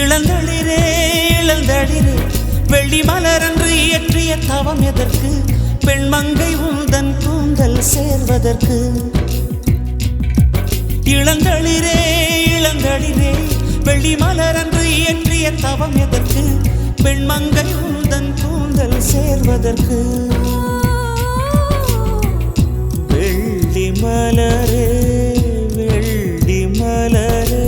இளந்தளிரே இளந்தளிரே வெள்ளி மலரன்று இயற்றிய தவம் எதற்கு? பெண்மங்கை உந்தன் கூந்தல் சேர்வதற்கு. இளந்தளிரே இளந்தளிரே வெள்ளி மலரன்று இயற்றிய தவம் எதற்கு? பெண்மங்கை உந்தன் கூந்தல் சேர்வதற்கு. வெள்ளி மலரே வெள்ளி மலரே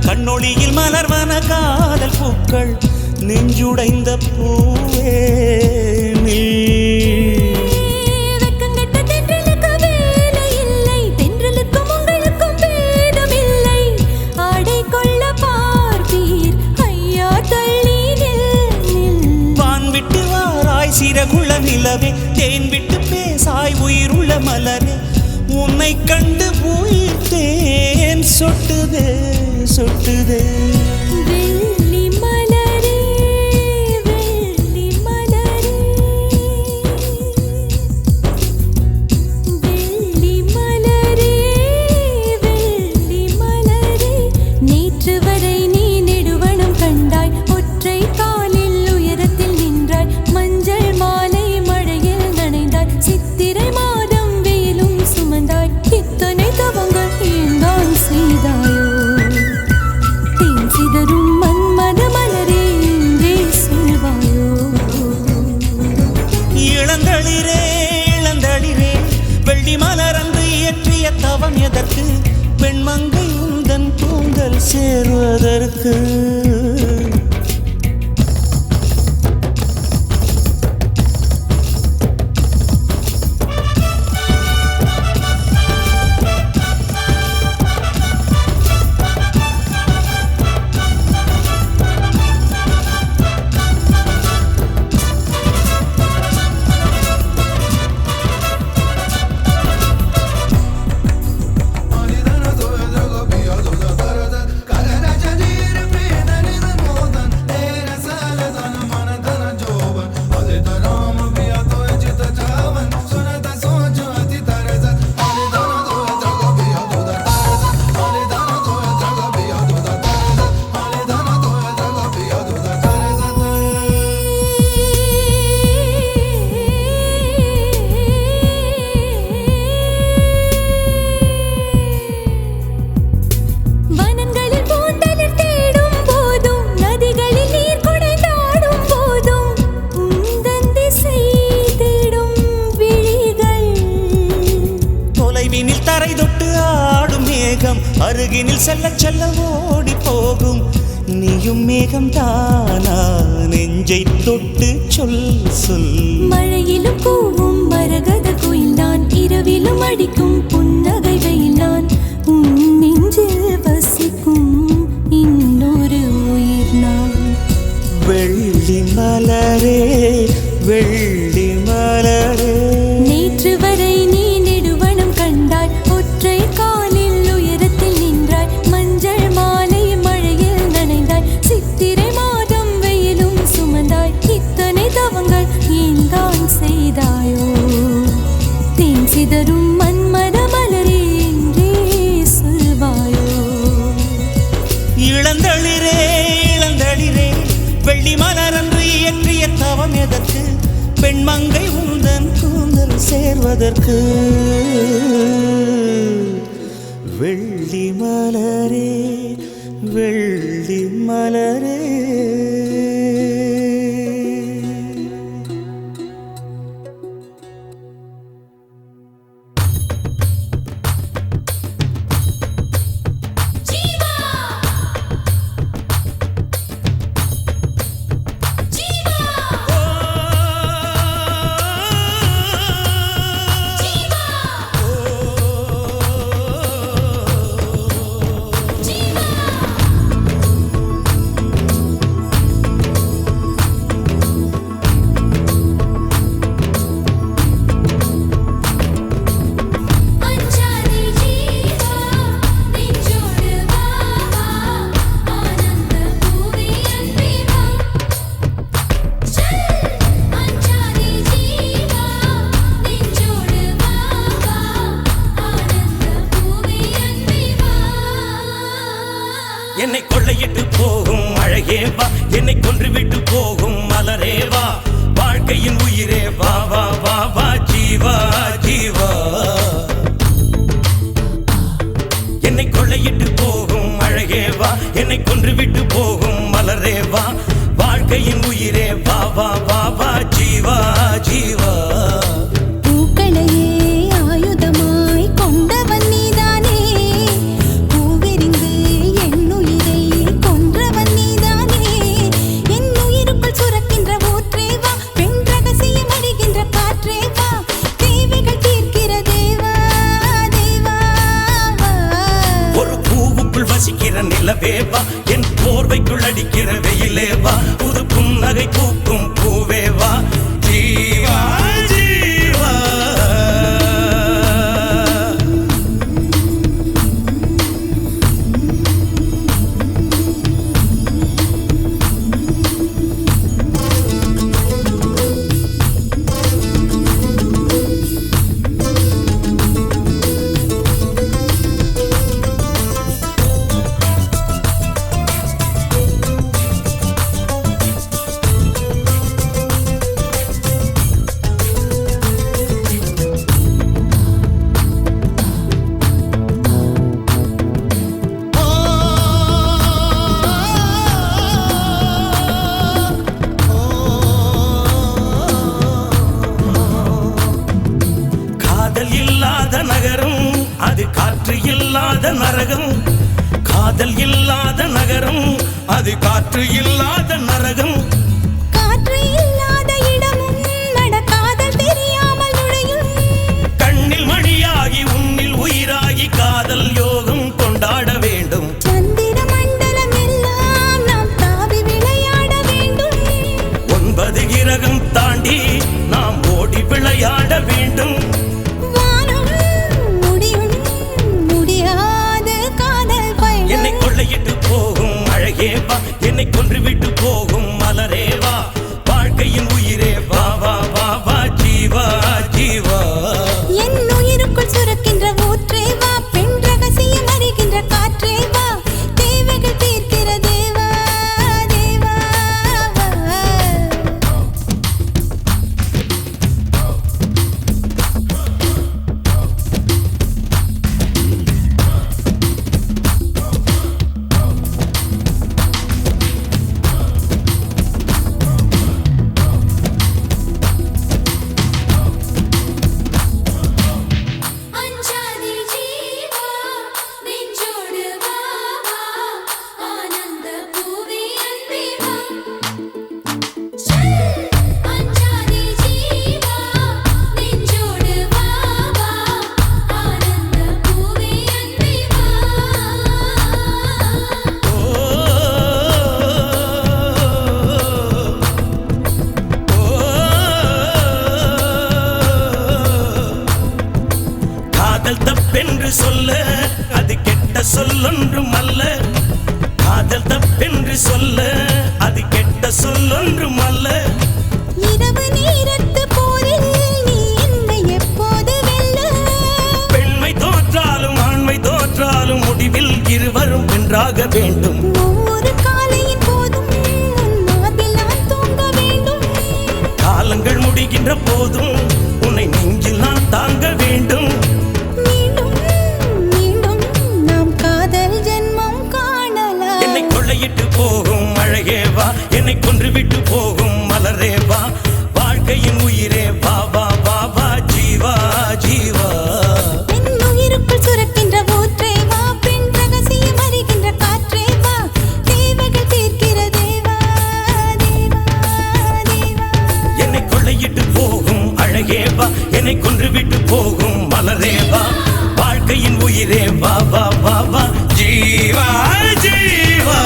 கண்ணொளியில் மலர்வன காதல் பூக்கள் நெஞ்சுடைந்த பூவே நீ. வெக்கங்கெட்ட தென்றலுக்கு வேலை இல்லை, தென்றலுக்கும் உங்களுக்கும் பேதம் இல்லை. ஆடை கொள்ள பார்ப்பீர் ஐயா தள்ளி நில். வான் விட்டு வாராய் சிறகுள்ள நிலவே, தேன் விட்டு பேசாய் உயிருள்ள மலரே. உன்னை கண்டு உயிர் தேன் சொட்டுதே சொட்டுதே. வெள்ளி மலரே வெள்ளி மலரே வெள்ளி மலரே வெள்ளி மலரே. நேற்று வரை நீ நெடுவனம் கண்டாய், ஒற்றை காலில் உயரத்தில் நின்றாய். மஞ்சள் மாலை மழையில் நனைந்தாய், சித்திரை மாதம் வெயிலும் சுமந்தாய். இத்தனை தவங்கள் ஏன்தான் செய்தாயோ? சிதறும் மன்மத மலரே என்றே சொல்வாயோ? இளந்தளிரே இளந்தளிரே வெள்ளி மலரன்று இயற்றிய தவம் எதற்கு? பெண்மங்கை உந்தன் கூந்தல் சேர்வதற்கு. அருகினில் செல்ல செல்ல ஓடி போகும். நீயும் மேகம் தானா நெஞ்சை தொட்டு சொல் சொல். மழையிலும் கூவும் மரகத குயில் நான், இரவிலும் அடிக்கும் புன்னகை வெயில் நான். உன் நெஞ்சில் வசிக்கும் இன்னொரு உயிர் நான். வெள்ளி மலரே வெள்ளி மலரே. நேற்று வரை நீ நெடுவனம் கண்டாய், ஒற்றை காலில் உயரத்தில் நின்றாய். மஞ்சள் மாலை மழையில் நனைந்தாய், சித்திரை மாதம் வெயிலும் சுமந்தாய். இத்தனை தவங்கள் ஏன்தான் செய்தாயோ? தேன் சிதறும் மன்மத மலரே என்றே சொல்வாயோ? இளந்தளிரே இளந்தளிரே வெள்ளி மலரன்று இயற்றிய தவம் எதற்கு? பெண்மங்கை உந்தன் கூந்தல் சேர்வதற்கு. வெள்ளி மலரே வெள்ளி மலரே. என்னை கொள்ளையிட்டு போகும் அழகே வா, என்னை கொன்றுவிட்டு போகும் மலரே வா, வாழ்க்கையின் உயிரே வா வா வா வா ஜீவா ஜீவா. என்னை கொள்ளையிட்டு போகும் அழகே வா, என்னை கொன்றுவிட்டு போகும் மலரே வா, வாழ்க்கையின் உயிரே வா வா வா வா ஜீவா ஜீவா. பூக்களையே ஆயுதமாய் கொண்டவன் நீதானே, பூவெறிந்து என் உயிரை கொன்றவன் நீதானே. என் உயிருக்குள் சுரக்கின்ற ஊற்றே வா, பெண் ரகசியம் அறிகின்ற காற்றே வா, தேவைகள் தீர்க்கிற தேவா தேவா. ஒரு பூவுக்குள் வசிக்கிற நிலவே வா, என் போர்வைக்குள் அடிக்கிற வெயிலே வா, புது புன்னகை பூக்கும் பூவே வா ஜீவா ஜீவா. காதல் இல்லாத நகரம் அது காற்று இல்லாத நரகம், காதல் இல்லாத நகரம் அது காற்று இல்லாத நரகம். காற்று இல்லாத இடமும் நடக்காதல் தெரியாமல் நுழையும், கண்ணில் மணியாகி உன்னில் உயிராகி காதல் யோகம் கொண்டாட வேண்டும். சந்திர மண்டலம் எல்லாம் நாம் தாவி விளையாட வேண்டும், 9 கிரகம் தாண்டி நாம் ஓடி விளையாட வேண்டும். வானம் முடியும் முடியாத காதல் பயணம். என்னை கொள்ளையிட்டு போகும் அழகே வா, என்னை கொன்றுவிட்டு போகும் மலரே வா, வாழ்க்கையின் உயிரே வா வா வா வா ஜீவா ஜீவா. என் உயிருக்குள் சுரக்கின்ற ஊற்றே வா, பெண் ரகசியம் அறிகின்ற காற்றே வா, தேவைகள் தீர்க்கிற தேவா தேவா. அஞ்சாதே ஜீவா, நெஞ்சோடு வா வா, ஆனந்த பூவே அன்பே வா. அஞ்சாதே ஜீவா, நெஞ்சோடு வா வா, ஆனந்த பூவே அன்பே வா. காதல் தப்பென்று சொல்ல அது கெட்ட சொல்லொன்றும் அல்ல, காதல் தப்பென்று சொல்ல அது கெட்ட சொல்லொன்றும் அல்ல. இரவு நேரத்து போரில் நீ என்னை எப்போது வெல்ல, பெண்மை தோற்றாலும் ஆண்மை தோற்றாலும் முடிவில் இருவரும் வென்றாக வேண்டும். ஒவ்வொரு காலையின் போதும் உன் மார்பில் நான் தூங்க வேண்டும், காலங்கள் முடிகின்ற போதும் உன்னை நெஞ்சில் நான் தாங்க வேண்டும். மீண்டும் மீண்டும் நாம் காதல் ஜென்மம் காணலாம். என்னை கொள்ளையிட்டு போகும் அழகே வா, என்னை கொன்றுவிட்டு போகும் மலரே வா, வாழ்க்கையின் உயிரே வா வா வா வா ஜீவா ஜீவா. என் உயிருக்குள் சுரக்கின்ற ஊற்றே வா, பெண் ரகசியம் அறிகின்ற காற்றே வா, தேவைகள் தீர்க்கிற தேவா தேவா தேவா. என்னை கொள்ளையிட்டு போகும் அழகே வா, என்னை கொன்றுவிட்டு போகும் மலரே வா, வாழ்க்கையின் உயிரே வா வா வா வா ஜீவா ஜீவா.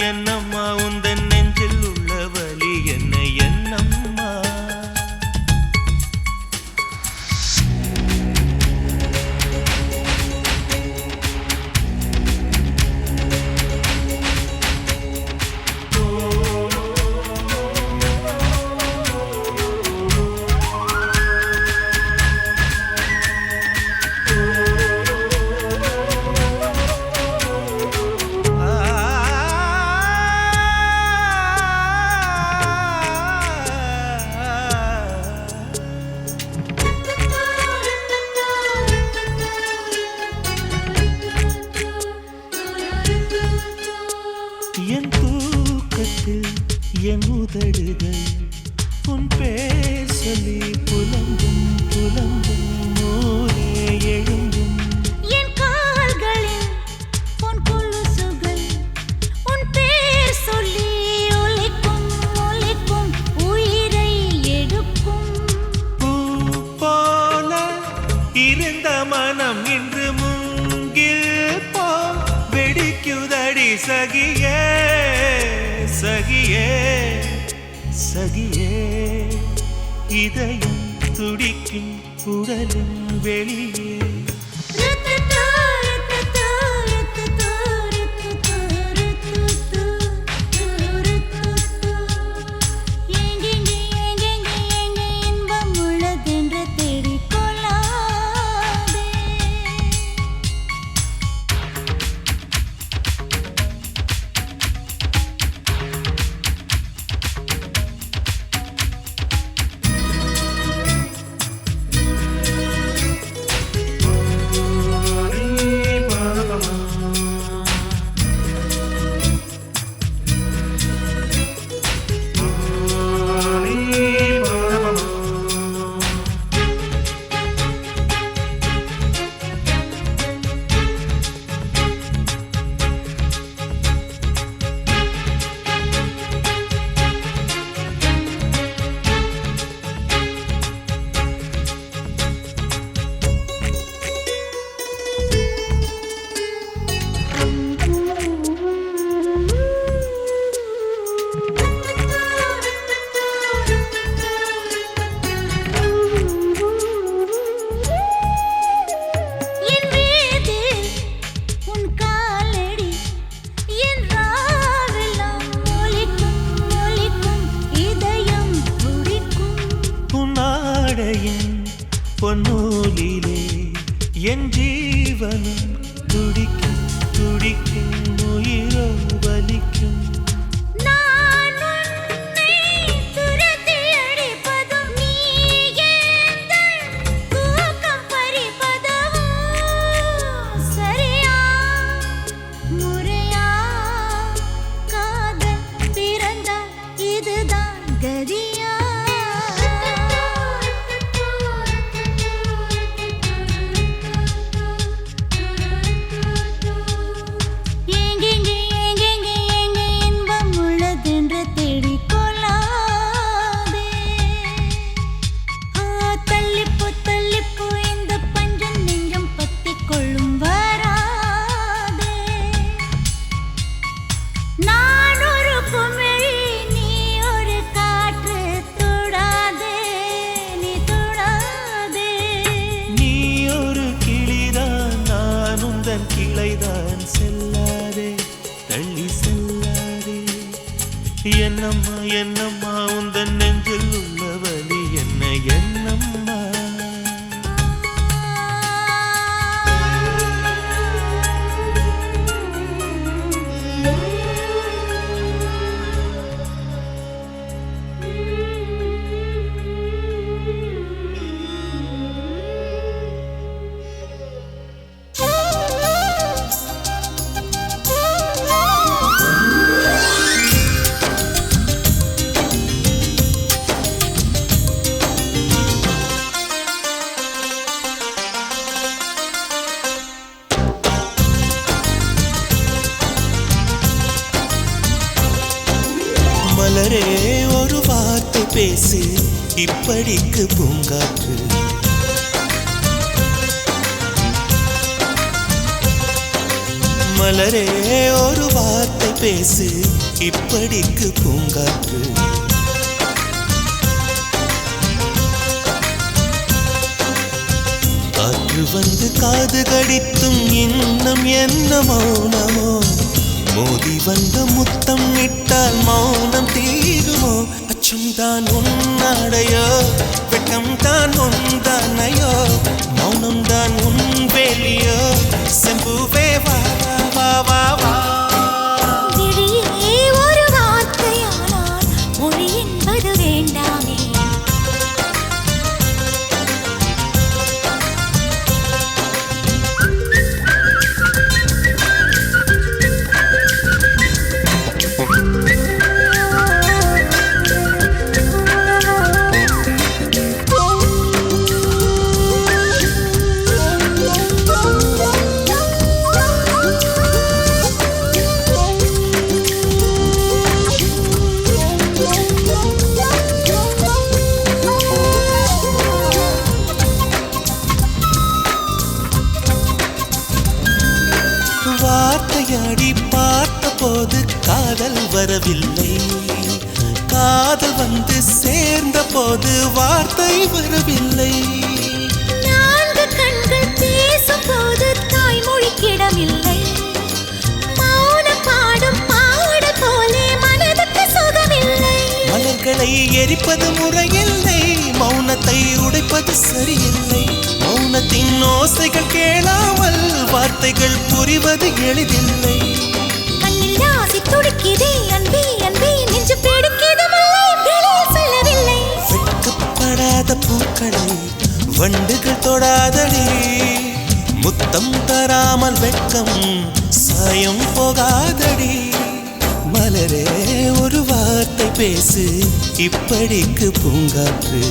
என்னம்மா உந்தன் நெஞ்சில் உள்ள வலி என்ன என்னம்மா என் தூக்கத்தில் என் உதடுகள் உன் பேர் சொல்லி புலம்பும் புலம்பும் ஊரே எழும்பும் என் கால்களில் உன் கொலுசுகள் உன் பேர் சொல்லி ஒலிக்கும் ஒலிக்கும் உயிரை எடுக்கும் பூ போல இருந்த மனம் இன்று மூங்கில் போ வெடிக்குதடி சகியே சகியே சகியே இதயம் துடிக்கும் உடலின் வெளியே இன்பம் உள்ளதென்று தேடிக்கொள்ளாதே என் வீதில் உன் காலடி என் ராவெல்லாம் ஒலிக்கும் ஒலிக்கும் இதயம் துடிக்கும் உன்னாடையின் பொன்னூலிலே என் ஜீவனும் துடிக்கும் துடிக்கும் உயிரோ வலிக்கும் நான் உன்னை துரத்தி அடிப்பதும் நீ எந்தன் தூக்கம் பறிப்பதும் சரியா முறையா காதல் பிறந்தால் இதுதான் கதியா எங்கெங்கே எங்கெங்கே எங்கே இன்பம் உள்ளதென்று தேடிக்கொள்ளாதே தள்ளிப்போ இந்த பஞ்சம் நெஞ்சம் பத்திக் கொள்ளும் வராதே நான் ஒரு குமிழி நீ ஒரு காற்று தொடாதே நீ தொடாதே நீ ஒரு கிளிதான் நான் உந்தன் கிளைதான் செல்லாதே தள்ளி செல்லாதே என்னம்மா என்னம்மா உந்தன் நெஞ்சில் உள்ள வலி என்ன என்னம்மா மலரே ஒரு வார்த்தை பேசு இப்படிக்கு பூங்காற்று மலரே ஒரு வார்த்தை பேசு இப்படிக்கு பூங்காற்று காற்று வந்து காது கடித்தும் இன்னும் என்ன மௌனமோ மோதி வந்த முத்தம் இட்டால் மௌனம் தீருமோ அச்சம் தான் உன்னாடையோ வெட்கம் தான் உந்தானையோ மௌனம் தான் உன் வேலியோ செம்புவே வா வா வா வா விழியே ஒரு வார்த்தையானால் மொழி என்பது வேண்டாமே வார்த்தையாடி பார்த்த போது காதல் வரவில்லை காதல் வந்து சேர்ந்த போது வார்த்தை வரவில்லை நான்கு கண்கள் பேசும் போது தாய்மொழிக்கிடமில்லை மௌனம் பாடும் பாடல் போலே மனதுக்கு சுகமில்லை மலர்களை எரிப்பது முறையில்லை மௌனத்தை உடைப்பது சரியில்லை மௌனத்தின் ஓசைகள் கேளாமல் வார்த்தைகள் புரிவது எளிதில்லை கண்ணில் ஆசை துடிக்குதே அன்பே அன்பே நெஞ்சு பிடிக்குது மல்லை வெளியில் சொல்லவில்லை வெட்கப்படாத பூக்களை வண்டுகள் தொடாதடி முத்தம் தராமல் வெட்கம் சாயம் போகாதடி மலரே ஒரு வார்த்தை பேசு இப்படிக்கு பூங்காற்று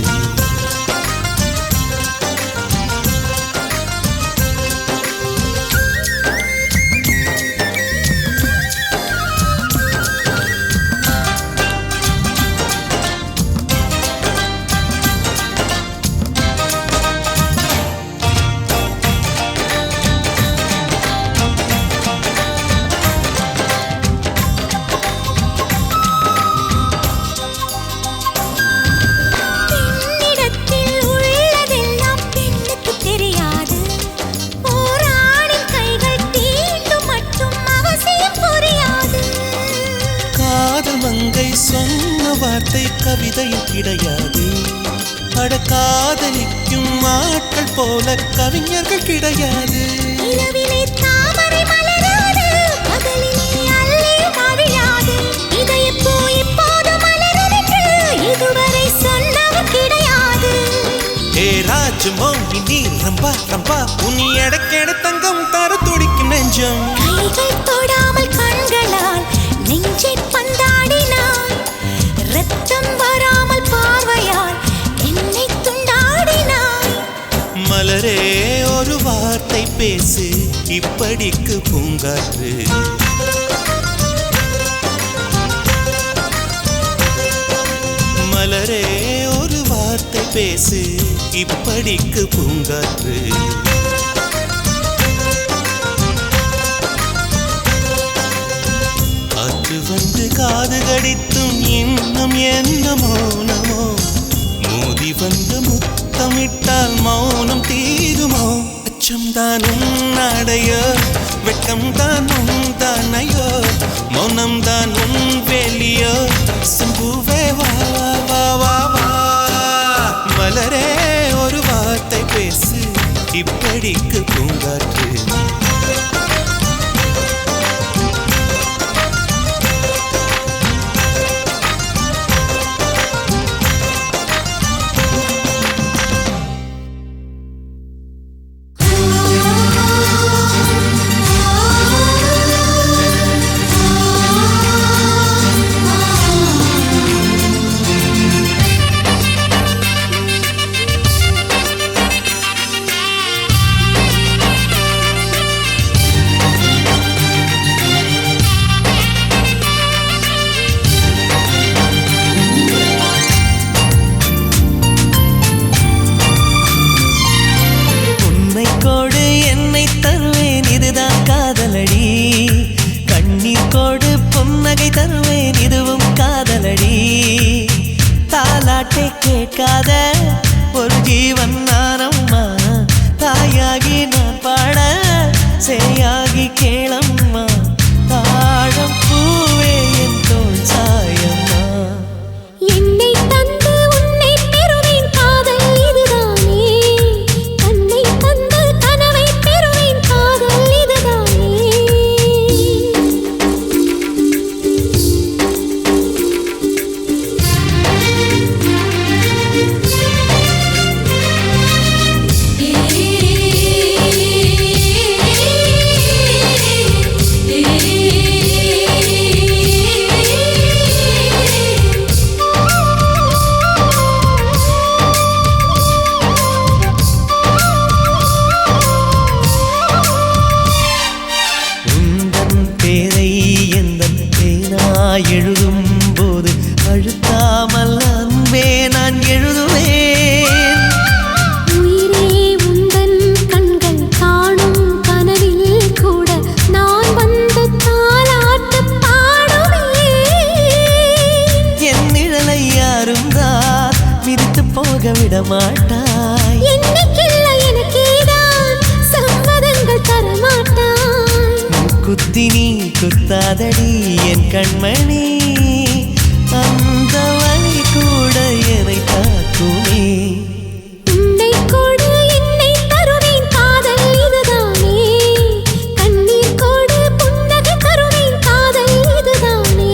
பெண்ணிடத்தில் உள்ளதெல்லாம் பெண்ணுக்கு தெரியாது போராடின் கைகள் தீண்டும் மட்டும் அவசியம் புரியாது காதல் மங்கை சொன்ன வார்த்தை கவிதையில் கிடையாது அட காதலிக்கும் ஆட்கள் போல கவிஞர்கள் கிடையாது நிலவிலே தாமரை மலராது பகலிலே அல்லியும் அழியாது இதயப்பூ இப்போது மலருதென்று இதுவரை சொன்னவன் கிடையாது ஏ ராஜ் மோகினி ரம்பா ரம்பா உன் எடக்கெட தங்கம் தர துடிக்கும் நெஞ்சம் கைகள் தொடாமல் கண்களால் நெஞ்சை பந்தாடினாய் ரத்தம் வராமல் பார்வையால் என்னை துண்டாடினாய் மலரே ஒரு வார்த்தை பேசு இப்படிக்கு பூங்காற்று மலரே ஒரு வார்த்தை பேசு இப்படிக்கு பூங்காற்று காற்று வந்து காது கடித்தும் இன்னும் என்ன மௌனமோ மோதி வந்து முத்தமிட்டால் மௌனம் தீருமோ அச்சம் தான் உன்னாடையோ வெட்கம் தான் உந்தானையோ மௌனம் தான் உன் வேலியோ செம்புவே வா வா வா வா மலரே ஒரு வார்த்தை பேசு இப்படிக்கு பூங்காற்று புன்னகை தருவேன் இதுவும் காதலடி தாலாட்டை கேட்காத ஒரு ஜீவன் நானம்மா தாயாகி நான் பாட சேயாகி கேளம்மா தாழம் பூவே என் தோள் சாயம்மா என்னை தந்து உன்னை பெறுவேன் காதல் இதுதானே கண்ணை தந்து கனவை பெறுவேன் காதல் இதுதானே எழுதும் போது அழுத்தாமல் அன்பே நான் எழுதுவேன் உயிரே உந்தன் கண்கள் காணும் கனவில் கூட நான் வந்து தாலாட்டு பாடுவேன் என் நிழலை யாரும் தான் மிதித்து போக விட மாட்டாய் என்னைக்கில்ல எனக்கேதான் சம்மதங்கள் தரமாட்டாய் குத்தி நீ குத்தாதடி என் கண்மணி அந்த வழி கூட என்னை தாக்குமே உன்னை கொடு என்னை தருவேன் காதல் இதுதானே கண்ணீர் கொடு புன்னகை தருவேன் காதல் இதுதானே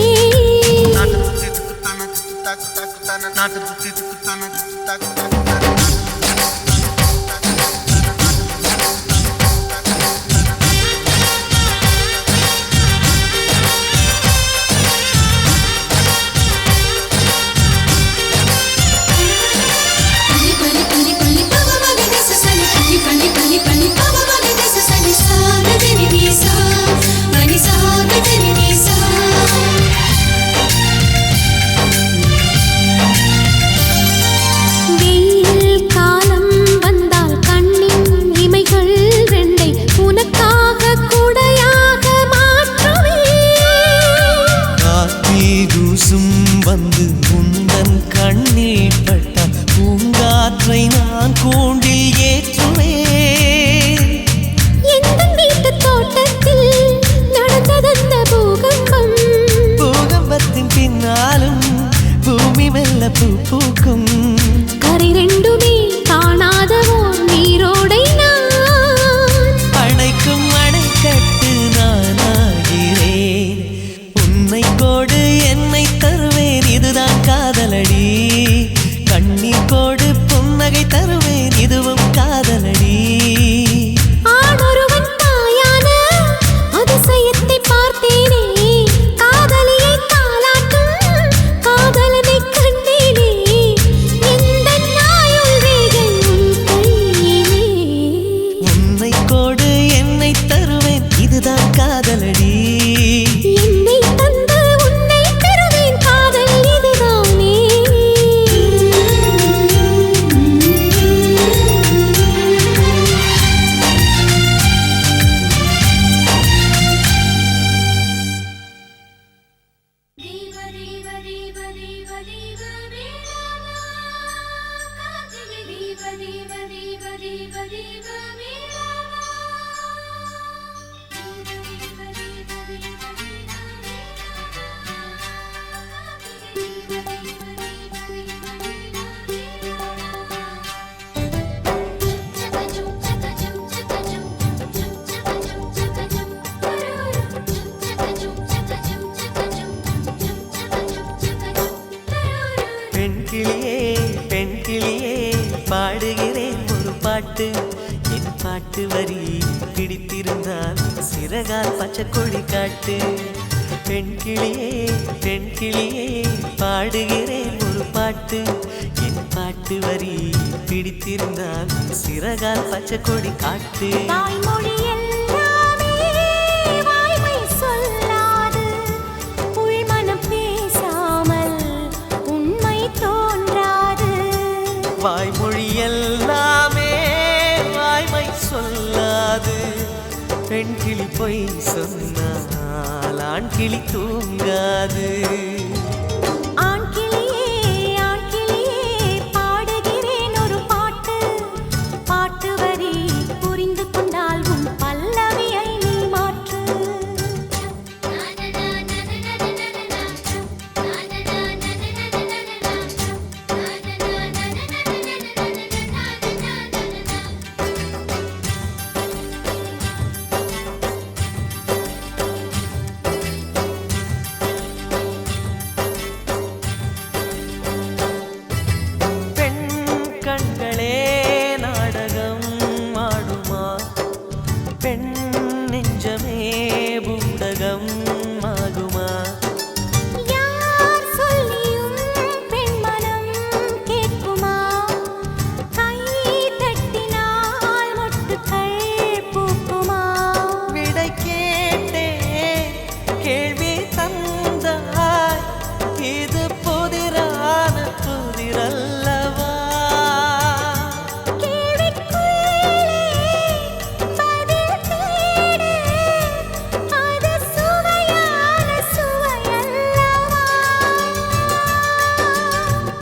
வெயில் காலம் வந்தால் கண்ணின் இமைகள் ரெண்டை உனக்காக குடையாக மாற்றுவேன் காத்தி தூசும் வந்து உந்தன் கண்ணில் பட்ட பூங்காற்றை நான் கூண்டில் ஏற்றுவேன் எந்த வீட்டு தோட்டத்தில் நடந்ததந்த பூகம்பம் பூகம்பத்தின் பின்னாலும் பூமி மெல்ல பூ பூக்கும் கரை ரெண்டுமே காணாதவோ நீரோடை நான் அணைக்கும் அணைக்கட்டு நானாகிறேன் உன்னை கோடு என்னை தருவேன் இதுதான் காதலடி கண்ணீர் கோடு புன்னகை தருவேன் இதுவும் காதலடி ஆணொருவன் தாயான அதிசயத்தை பார்த்தேனே காதலியை தாலாட்டும் காதலனை கண்டேனே எந்த நாயுள் ரேகை உன் கையிலே உன்னை கோடு என்னை தருவேன் இதுதான் காதலடி என்னை தந்து உன்னை பெறுவேன் காதல் இதுதானே பெண் கிளியே பாடுகிறேன் ஒரு பாட்டு என் பாட்டு வரி பிடித்திருந்தால் சிறகால் பச்சை கொடி காட்டு பெண் கிளியே பாடுகிறேன் ஒரு பாட்டு என் பாட்டு வரி பிடித்திருந்தால் சிறகால் பச்சை கொடி காட்டு தாய்மொழி எல்லாமே வாய்மை சொல்லாது உள்மனம் பேசாமல் உண்மை தோன்றாது வாய்மொழி எல்லாமே வாய்மை சொல்லாது பெண் கிளி பொய் சொன்னால் ஆண் கிளி தூங்காது. ஆண் கிளியே பாடுகிறேன் ஒரு பாட்டு. பாட்டு வரி புரிந்து கொண்டால் உன் பல்லவியை நீ மாற்று. பெண் கண்களே நாடகம் ஆடுமா, பெண் நெஞ்சமே பூடகம் ஆகுமா. யார் சொல்லியும் பெண் மனம் கேட்குமா? கை தட்டினால் மொட்டுக்கள் பூக்குமா? விடை கேட்டே கேள்வி தந்தாய், இது புதிரான புதிரல்லவா. கேள்விக்குள்ளே பதில் தேடு, அது சுவையான சுவையல்லவா?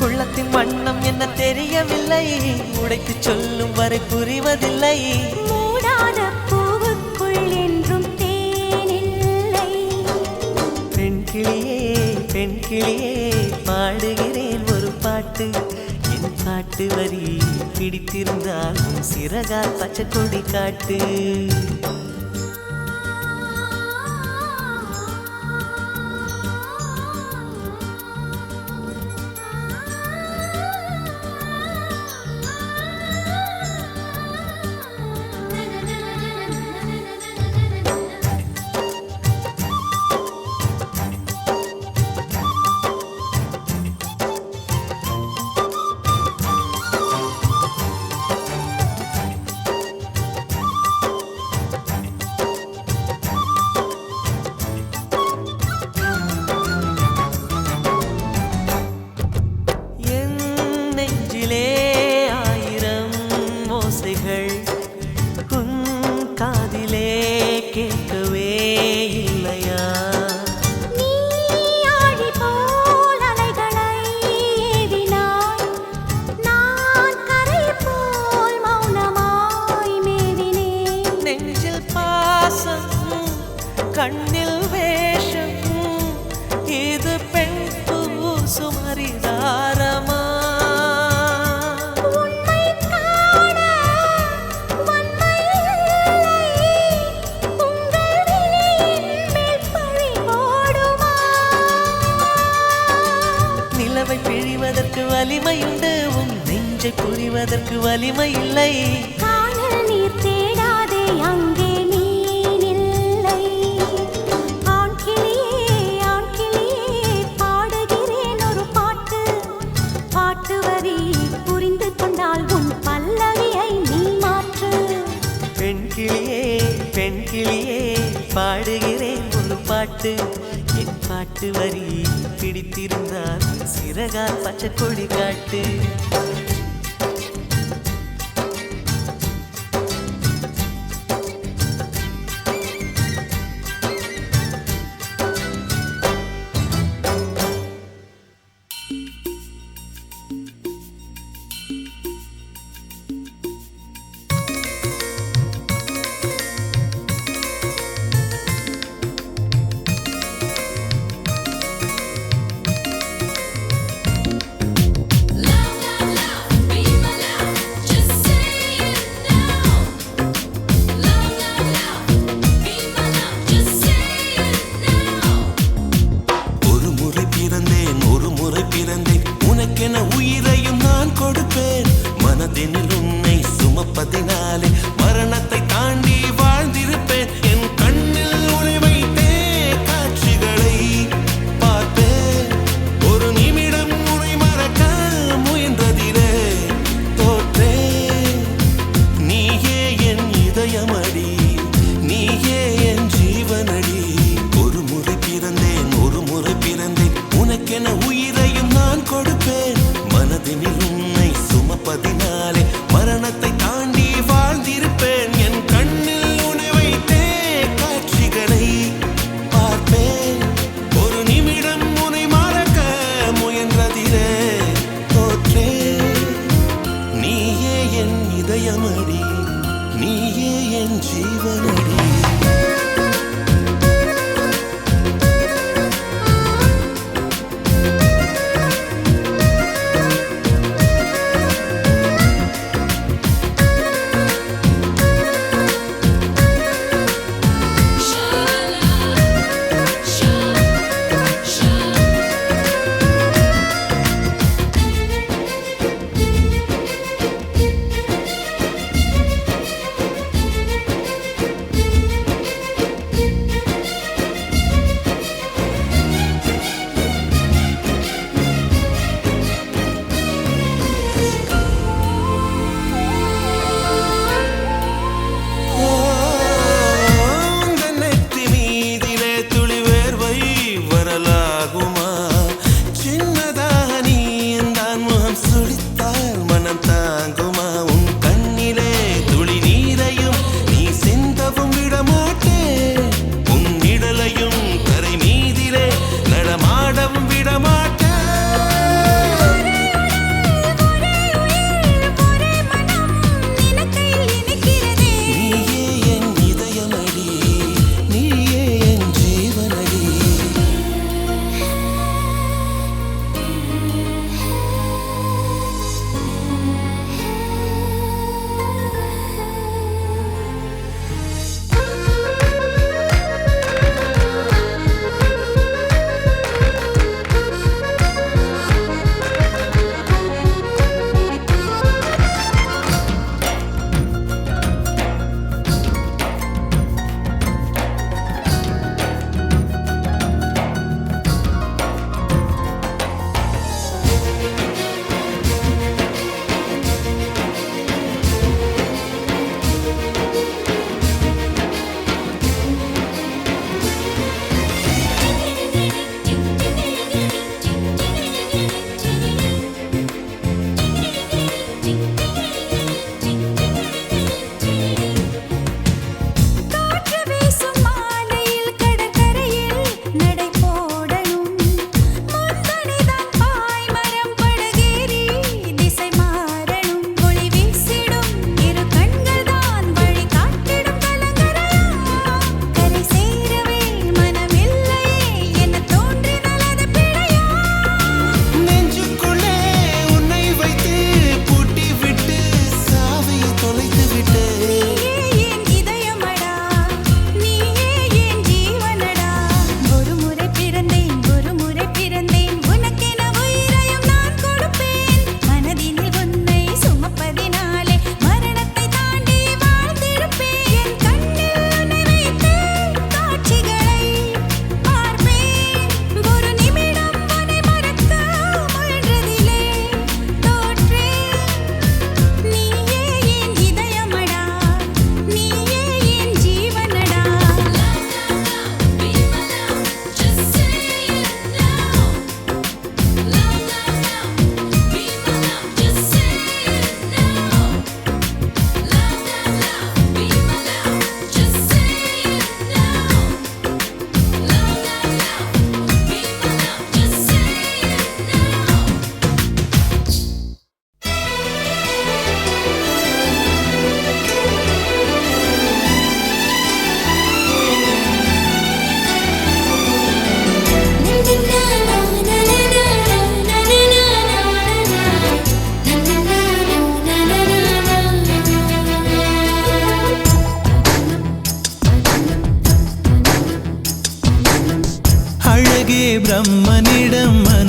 உள்ளத்தின் வண்ணம் என்ன தெரியவில்லை, உடைத்து சொல்லும் வரை புரிவதில்லை. மூடாத பூவுக்குள் என்றும் தேனில்லை. பெண் கிளியே பாடுகிறேன் ஒரு பாட்டு. என் பாட்டு வரி பிடித்திருந்தால் உன் சிறகால் பச்சை கொடி காட்டு. என் நெஞ்சிலே ஆயிரம் ஓசைகள், உன் காதிலே கேட்கவே இல்லையா. நீ ஆழி போல் அலைகளை ஏவினாய், நான் கரை போல் மௌனமாய் மேவினேன். நெஞ்சில் பாசம் கண்ணில் வேஷம், இது பெண் சுமரிதாரமா. உண்மை காண வன்மை இல்லை, உங்கள் விழியின் மேல் பழி போடுமா? நிலவை பிழிவதற்கு வலிமையுண்டு, உன் நெஞ்சை புரிவதற்கு வலிமை இல்லை. காணல் நீர் தேடாதே, அங்கே மீன் இல்லை. ஆண் கிளியே பாடுகிறேன் ஒரு பாட்டு. பாட்டு வரி புரிந்து கொண்டால் உன் பல்லவியை நீ மாற்று. பெண் கிளியே பாடுகிறேன் ஒரு பாட்டு. என் பாட்டு வரி பிடித்திருந்தால் சிறகால் பச்சை கொடி காட்டு. பார்ப்பேன்.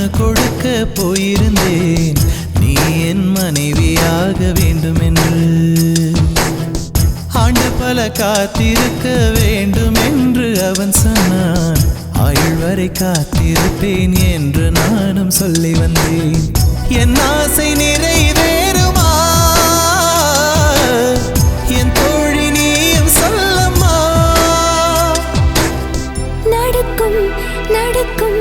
மனு கொடுக்க போயிருந்தேன் நீ என் மனைவியாக வேண்டும் என்று. ஆண்டு பல காத்திருக்க வேண்டும் என்று அவன் சொன்னான். ஆயுள் வரை காத்திருப்பேன் என்று நானும் சொல்லி வந்தேன். என் ஆசை நிறைவேறுமா என் தோழி நீயும் சொல்லம்மா. நடக்கும் நடக்கும்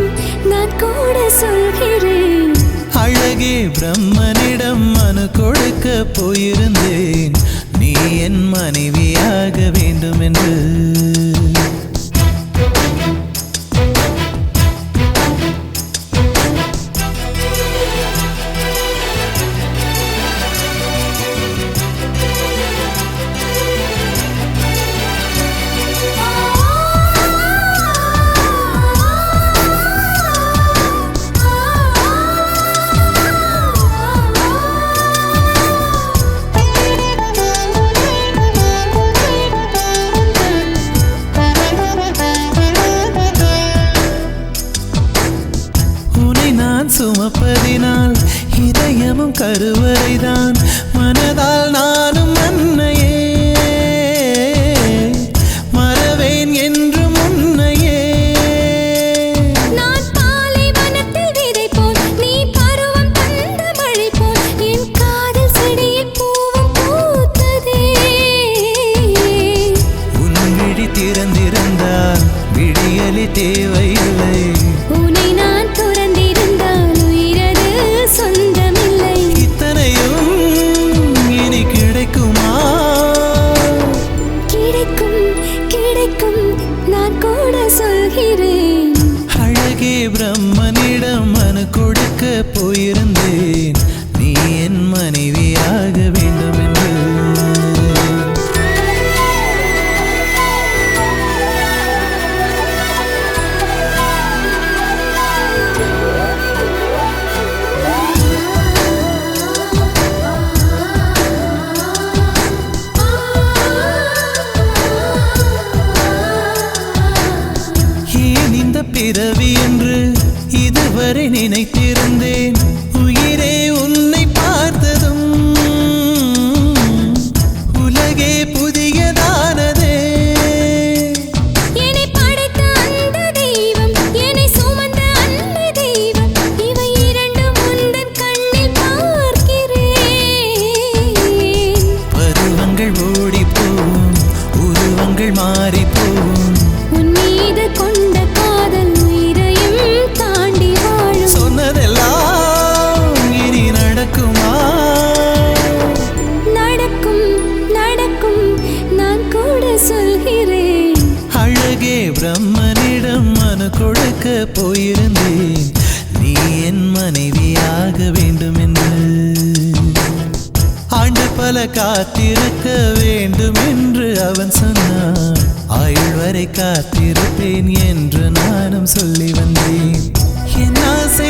நான் கூட சொல்கிறேன். அழகே பிரம்மனிடம் மனு கொடுக்க போயிருந்தேன் நீ என் மனைவியாக வேண்டும் என்று. சுமப்பதினால் இதயமும் கருவறைதான். மனதால் நானும் அன்னையே மறவேன் என்று முன்னையே. நான் பாலைவனத்தில் விதை போல் நீ பருவம் தந்த மழை போல் என் காதல் செடியில் பூவும் பூத்ததே. உன் விழி திறந்திருந்தால் விடியலி தேவையில்லை. உன்னை நான் துறந்திருந்தால் உயிரது சொந்தமில்லை. இத்தனையும் இனி கிடைக்குமா? கிடைக்கும் கிடைக்கும் நான் கூட சொல்கிறேன். அழகே பிரம்மனிடம் மனு கொடுக்க போயிருந்தேன் நீ என் மனைவியாக வேண்டும் என்று. ஏன் இந்த பிறவி என்று இதுவரை நினைத்திருந்தேன். உயிரே உன்னை பார்த்ததும் உலகே புதியதானதே. என்னை படைத்த அந்த தெய்வம் என்னை சுமந்த அந்த தெய்வம் இவை இரண்டும் உந்தன் கண்ணில் பார்க்கிறேன். பருவங்கள் ஓடிப்போம் உருவங்கள் மாறிப்போம். உன் மீது கொண்ட காதல் உயிரையும் தாண்டி வாழும். சொன்னதெல்லாம் இனி நடக்குமா? நடக்கும் நடக்கும் நான் கூட சொல்கிறேன். அழகே பிரம்மனிடம் மனு கொடுக்க போயிருந்தேன் நீ என் மனைவியாக வேண்டும் என்று. ஆண்டு பல காத்திருக்க வேண்டும் என்று அவன் சொன்னான். ஆயுள் வரை காத்திருப்பேன் என்று நானும் சொல்லி வந்தேன். என் ஆசை